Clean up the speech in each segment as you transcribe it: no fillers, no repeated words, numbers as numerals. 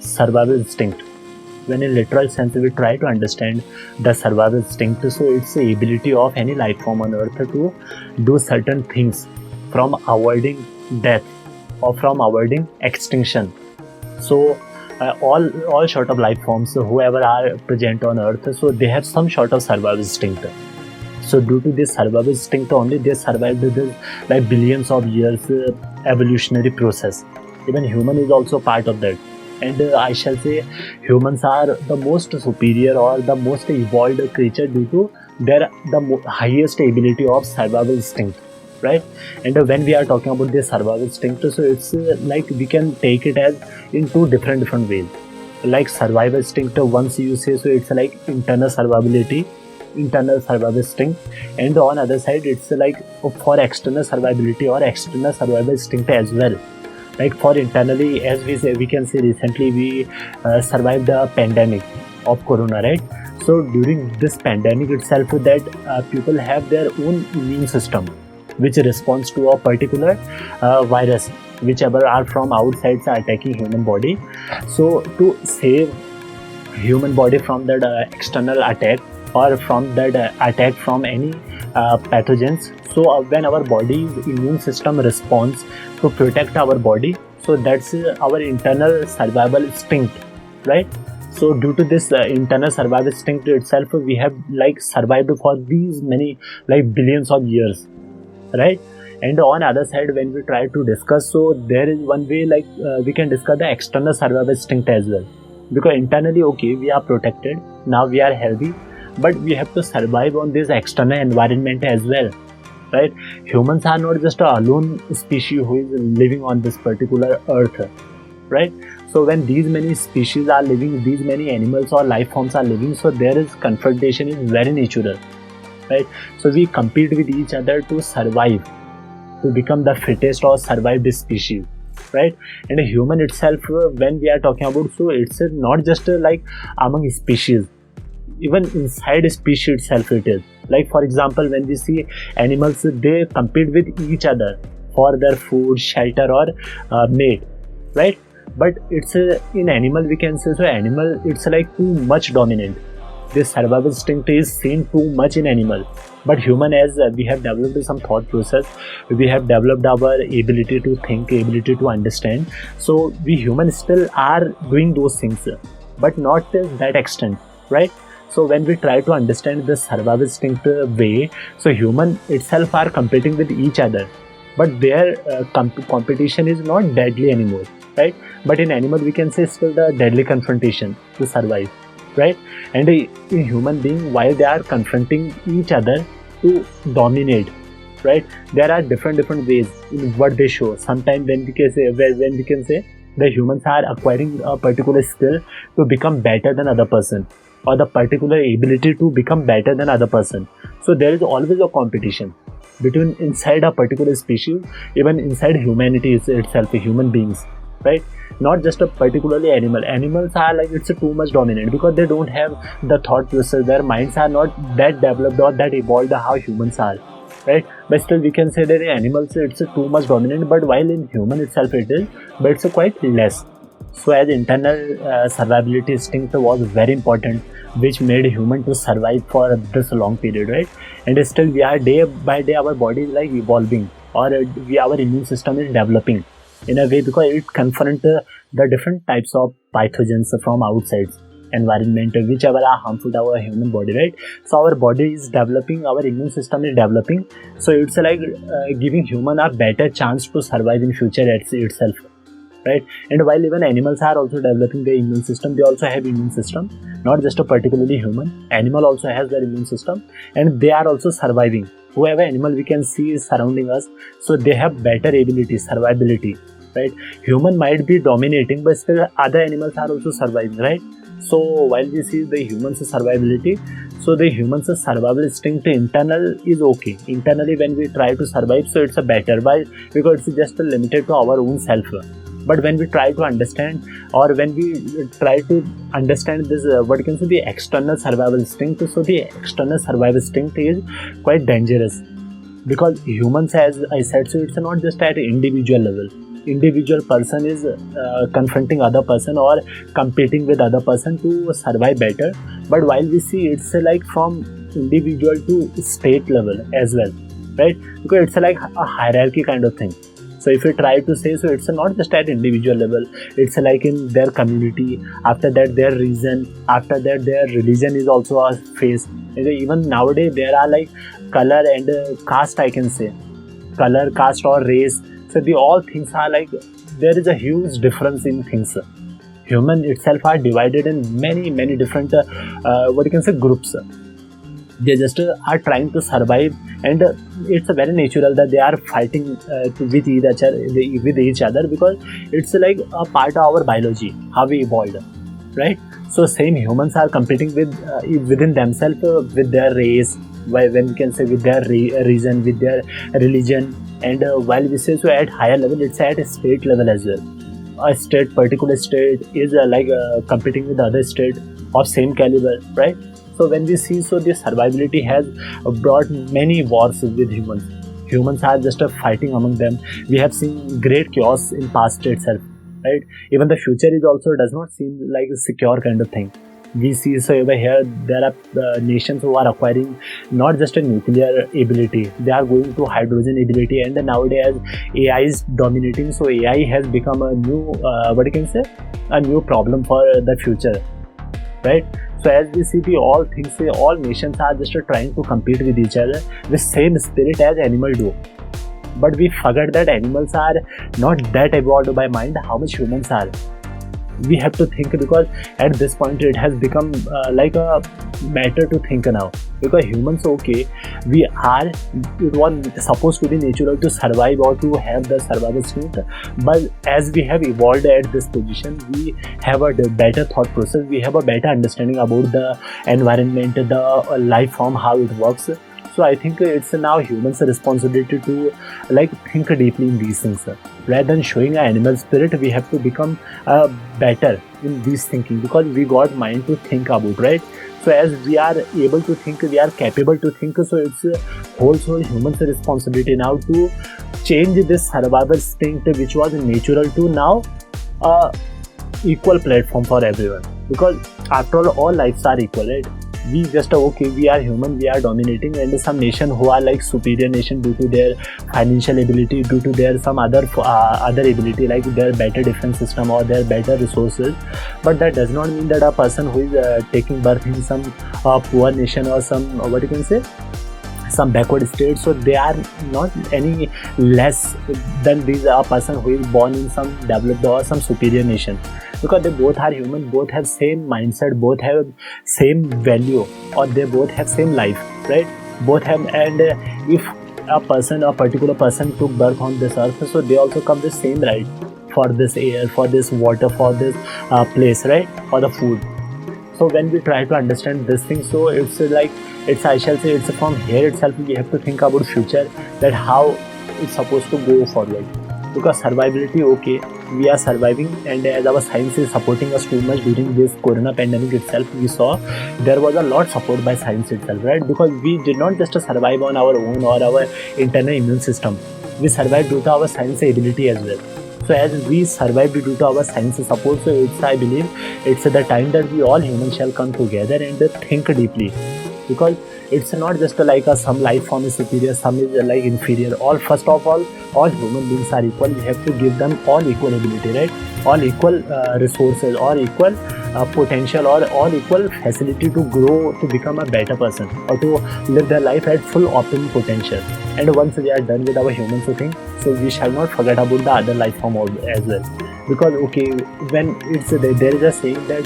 survival instinct. When in literal sense we try to understand the survival instinct, so it's the ability of any life form on earth to do certain things from avoiding death or from avoiding extinction. So all sort of life forms, whoever are present on earth, so they have some sort of survival instinct. So due to this survival instinct only, they survived this like billions of years evolutionary process. Even human is also part of that. And I shall say humans are the most superior or the most evolved creature due to their highest ability of survival instinct, right? And when we are talking about this survival instinct, so it's like we can take it as in two different ways. Like survival instinct, once you say, so it's like internal survival instinct, and on other side it's like for external survivability or external survival instinct as well. Like for internally, as we can say recently we survived the pandemic of corona, right? So during this pandemic itself, that people have their own immune system which responds to a particular virus whichever are from outside are attacking human body. So to save human body from that external attack or from that attack from any pathogens, so when our body's immune system responds to protect our body, so that's our internal survival instinct, right? So due to this internal survival instinct itself, we have like survived for these many like billions of years, right? And on other side, when we try to discuss, so there is one way like we can discuss the external survival instinct as well, because internally, okay, we are protected, now we are healthy, but we have to survive on this external environment as well, right? Humans are not just a alone species who is living on this particular earth, right? So when these many species are living, these many animals or life forms are living, so there is confrontation is very natural, right? So we compete with each other to survive, to become the fittest or survive this species, right? And a human itself, when we are talking about, so it's not just like among species, even inside a species itself it is. Like for example, when we see animals, they compete with each other for their food, shelter or mate, right? But it's in animal we can say, so animal it's like too much dominant. This survival instinct is seen too much in animal. But human, as we have developed some thought process, we have developed our ability to think, ability to understand. So we humans still are doing those things, but not to that extent, right? So when we try to understand the survival instinct way, so human itself are competing with each other, but their competition is not deadly anymore, right? But in animal we can say still the deadly confrontation to survive, right? And in human being, while they are confronting each other to dominate, right, there are different ways in what they show. Sometimes when we can say the humans are acquiring a particular skill to become better than other person, or the particular ability to become better than other person. So there is always a competition between inside a particular species, even inside humanity itself, human beings, right? Not just a particularly animal. Animals are like it's too much dominant because they don't have the thought process. Their minds are not that developed or that evolved how humans are, right? But still we can say that in animals it's too much dominant, but while in human itself it is, but it's quite less. So as internal survivability instinct was very important, which made human to survive for this long period, right? And still we are day by day, our body is like evolving, or our immune system is developing in a way because it confronts the different types of pathogens from outside environment whichever are harmful to our human body, right? So our body is developing, our immune system is developing, so it's like giving human a better chance to survive in future itself, right? And while even animals are also developing their immune system, they also have immune system, not just a particularly human. Animal also has their immune system and they are also surviving. Whoever animal we can see is surrounding us, so they have better ability, survivability, right? Human might be dominating, but still other animals are also surviving, right? So while we see the humans' survivability, so the humans' survival instinct internal is okay. Internally when we try to survive, so it's a better. Why? Because it's just limited to our own self. But when we try to understand, or when we try to understand this, what you can say, the external survival instinct, so the external survival instinct is quite dangerous, because humans, as I said, so it's not just at individual level. individual person is confronting other person or competing with other person to survive better. But while we see it's like from individual to state level as well, right? Because it's like a hierarchy kind of thing. So if you try to say, so it's not just at individual level, it's like in their community, after that their region, after that their religion is also a phase. And even nowadays there are like color and caste, I can say, color, caste or race. So the all things are like, there is a huge difference in things. Human itself are divided in many different what you can say groups. They just are trying to survive, and it's very natural that they are fighting with each other, because it's like a part of our biology, how we evolved, right? So same humans are competing with within themselves, with their race, when we can say with their region, with their religion. And while we say so at higher level, it's at a state level as well. A state, particular state is competing with other state of same caliber, right? So when we see, so the survivability has brought many wars with humans. Humans are just fighting among them. We have seen great chaos in past itself, right? Even the future is also does not seem like a secure kind of thing. We see, so over here there are nations who are acquiring not just a nuclear ability, they are going to hydrogen ability. And nowadays AI is dominating, so AI has become a new what you can say, a new problem for the future, right? So as we see, all things, all nations are just trying to compete with each other with same spirit as animals do. But we forget that animals are not that evolved by mind how much humans are. We have to think, because at this point it has become like a matter to think now. Because humans, okay, it was supposed to be natural to survive or to have the survival instinct, but as we have evolved at this position, we have a better thought process, we have a better understanding about the environment, the life form, how it works. So I think it's now humans' responsibility to like think deeply in these things. Rather than showing an animal spirit, we have to become better in these thinking, because we got mind to think about, right? So as we are able to think, we are capable to think. So it's whole human's responsibility now to change this survival instinct, which was natural, to now equal platform for everyone. Because after all lives are equal, right? We just okay, we are human, we are dominating, and some nation who are like superior nation due to their financial ability, due to their some other ability, like their better defense system or their better resources. But that does not mean that a person who is taking birth in some poor nation or some what you can say, some backward state, so they are not any less than these a person who is born in some developed or some superior nation. Because they both are human, both have same mindset, both have same value, or they both have same life, right? Both have, and if a particular person took birth on this earth, so they also come the same right for this air, for this water, for this place, right? For the food. So when we try to understand this thing, so it's like, I shall say, it's from here itself we have to think about future, that how it's supposed to go forward. Because survivability, okay, we are surviving, and as our science is supporting us too much during this corona pandemic itself, we saw there was a lot support by science itself, right? Because we did not just survive on our own or our internal immune system, we survived due to our science ability as well. So as we survived due to our science support, so it's, I believe, it's the time that we all humans shall come together and think deeply. Because it's not just like some life form is superior, some is like inferior. First of all human beings are equal. We have to give them all equal ability, right? All equal resources, all equal potential, or all equal facility to grow, to become a better person, or to live their life at full optimum potential. And once we are done with our human thing, so we shall not forget about the other life form as well. Because okay, when it's there is a saying that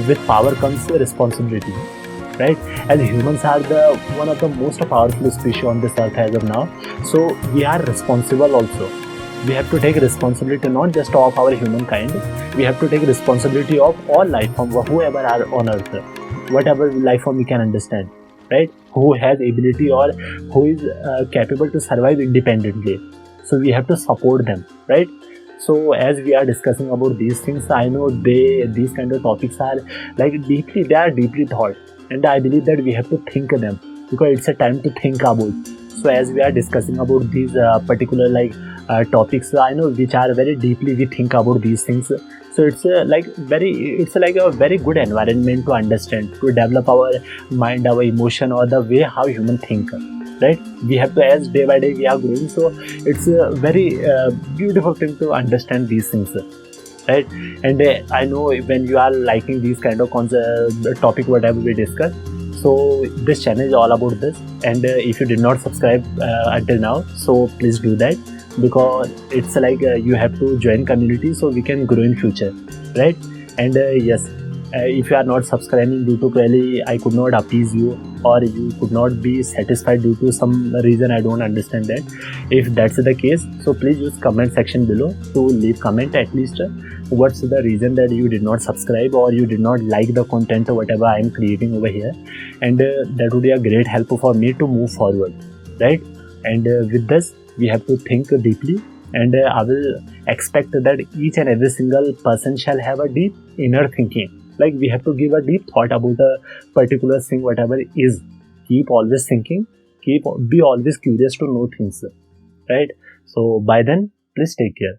with power comes responsibility, right? And humans are the one of the most powerful species on this earth as of now. So we are responsible also. We have to take responsibility not just of our humankind. We have to take responsibility of all life form, whoever are on earth, whatever life form we can understand, right? Who has ability or who is capable to survive independently. So we have to support them, right? So as we are discussing about these things, I know these kind of topics are like they are deeply thought. And I believe that we have to think them, because it's a time to think about. So as we are discussing about these particular like topics I know which are very deeply we think about these things. So it's like a very good environment to understand, to develop our mind, our emotion, or the way how human think, right? We have to, as day by day we are growing, so it's a very beautiful thing to understand these things, right? And I know when you are liking these kind of topic whatever we discuss, so this channel is all about this. And if you did not subscribe until now, so please do that, because it's like you have to join community so we can grow in future, right? And yes, if you are not subscribing due to probably I could not appease you, or you could not be satisfied due to some reason, I don't understand that. If that's the case, so please use comment section below to leave comment at least what's the reason that you did not subscribe or you did not like the content or whatever I am creating over here. And that would be a great help for me to move forward, right? And with this we have to think deeply, and I will expect that each and every single person shall have a deep inner thinking. Like we have to give a deep thought about a particular thing whatever it is. Keep always thinking, be always curious to know things, right? So by then, please take care.